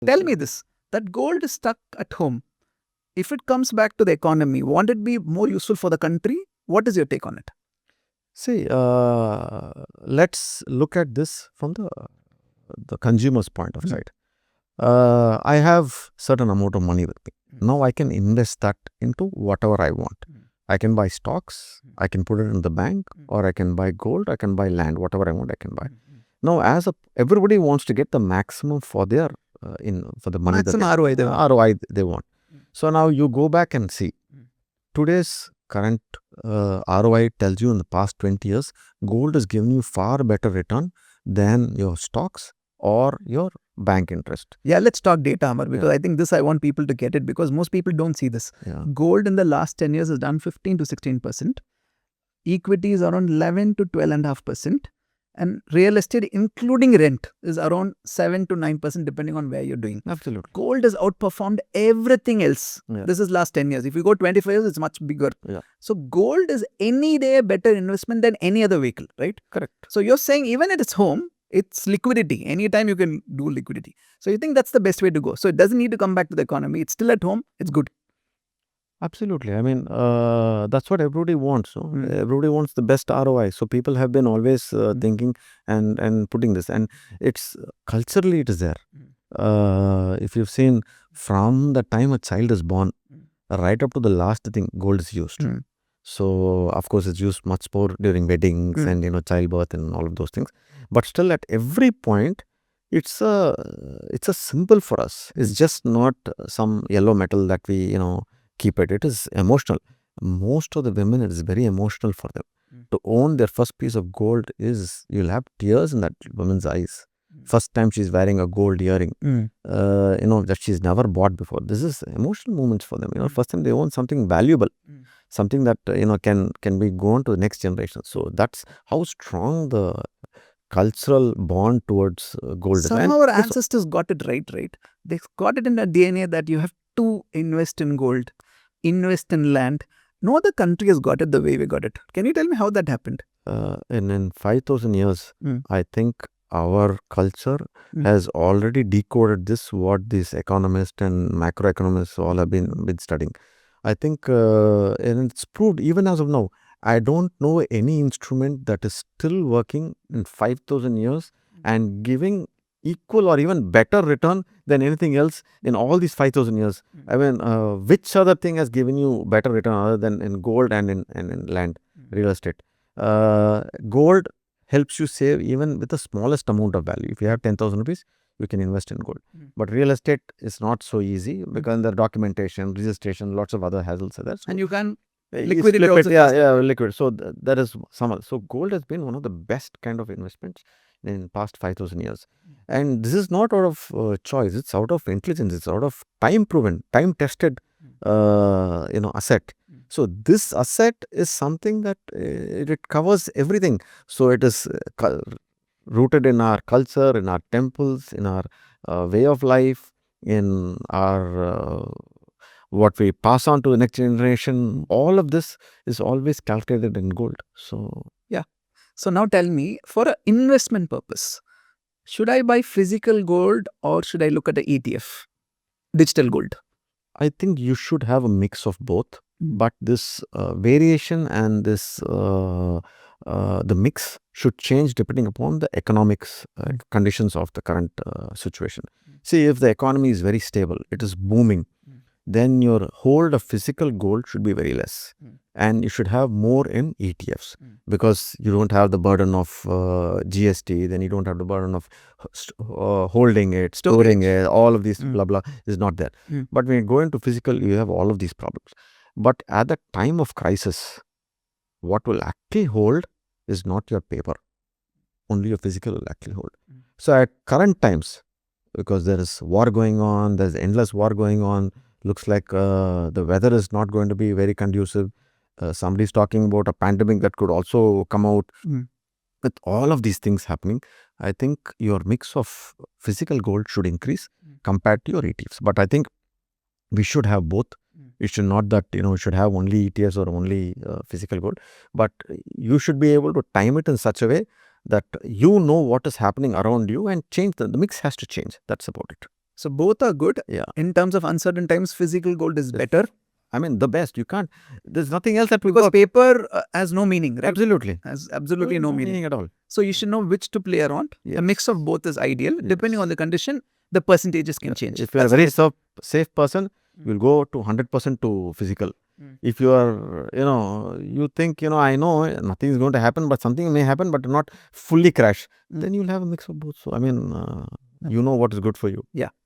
Tell me this, that gold is stuck at home. If it comes back to the economy, won't it be more useful for the country? What is your take on it? See, let's look at this from the consumer's point of side. I have certain amount of money with me. Now I can invest that into whatever I want. I can buy stocks, I can put it in the bank, or I can buy gold, I can buy land, whatever I want, I can buy. Now, everybody wants to get the maximum for their for the money Maximum that ROI they want. ROI they want. So now you go back and see today's current ROI tells you in the past 20 years, gold has given you far better return than your stocks or your bank interest. Yeah, let's talk data, Amar, because I think this I want people to get it because most people don't see this. Yeah. Gold in the last 10 years has done 15 to 16%. Equity is around 11 to 12.5%. And real estate, including rent, is around 7 to 9% depending on where you're doing. Absolutely. Gold has outperformed everything else. Yeah. This is last 10 years. If you go 25 years, it's much bigger. Yeah. So gold is any day a better investment than any other vehicle, right? Correct. So you're saying even at its home, it's liquidity. Anytime you can do liquidity. So you think that's the best way to go. So it doesn't need to come back to the economy. It's still at home. It's good. Absolutely. I mean, that's what everybody wants. No? Everybody wants the best ROI. So people have been always thinking and putting this. And it's culturally it is there. If you've seen from the time a child is born, right up to the last thing, gold is used. So, of course, it's used much more during weddings and, childbirth and all of those things. But still at every point, it's a symbol for us. It's just not some yellow metal that we, keep it. It is emotional. Most of the women, it is very emotional for them. To own their first piece of gold you'll have tears in that woman's eyes. First time she's wearing a gold earring, that she's never bought before. This is emotional moments for them. First time they own something valuable, something that can be gone to the next generation. So that's how strong the cultural bond towards gold is. Somehow our ancestors got it right. They got it in the DNA that you have to invest in gold, invest in land. No other country has got it the way we got it. Can you tell me how that happened? In 5,000 years, I think our culture has already decoded this, what these economists and macroeconomists all have been studying. I think, and it's proved even as of now, I don't know any instrument that is still working in 5,000 years and giving equal or even better return than anything else in all these 5,000 years. I mean, which other thing has given you better return other than in gold and in land, real estate? Gold helps you save even with the smallest amount of value. If you have 10,000 rupees, you can invest in gold. But real estate is not so easy because the documentation, registration, lots of other hassles are there. So and you can liquidity also. Liquid. So that is some other. So gold has been one of the best kind of investments in past 5,000 years. And this is not out of choice. It's out of intelligence. It's out of time proven, time tested, asset. So this asset is something that it covers everything. So it is rooted in our culture, in our temples, in our way of life, in our what we pass on to the next generation. All of this is always calculated in gold. So yeah. So now tell me, for an investment purpose, should I buy physical gold or should I look at the ETF, digital gold? I think you should have a mix of both. But this variation and this the mix should change depending upon the economics conditions of the current situation. See, if the economy is very stable, it is booming, then your hold of physical gold should be very less. And you should have more in ETFs because you don't have the burden of GST, then you don't have the burden of holding it, storing it, all of these blah blah is not there. But when you go into physical, you have all of these problems. But at the time of crisis, what will actually hold is not your paper. Only your physical will actually hold. So at current times, because there is war going on, there's endless war going on, looks like the weather is not going to be very conducive. Somebody's talking about a pandemic that could also come out. With all of these things happening, I think your mix of physical gold should increase compared to your ETFs. But I think we should have both. It should not that, should have only ETFs or only physical gold. But you should be able to time it in such a way that you know what is happening around you and change the mix has to change. That's about it. So both are good. Yeah. In terms of uncertain times, physical gold is better I mean, the best. You can't, there's nothing else that will because work. paper has no meaning, right? Absolutely. Has absolutely no meaning. at all. So you should know which to play around. A Yes. mix of both is ideal. Depending on the condition, the percentages can change. If you are a That's very what safe person, you'll go to 100% to physical. Mm. If you are, you think, I know nothing is going to happen, but something may happen, but not fully crash, then you'll have a mix of both. So, I mean, you know what is good for you. Yeah.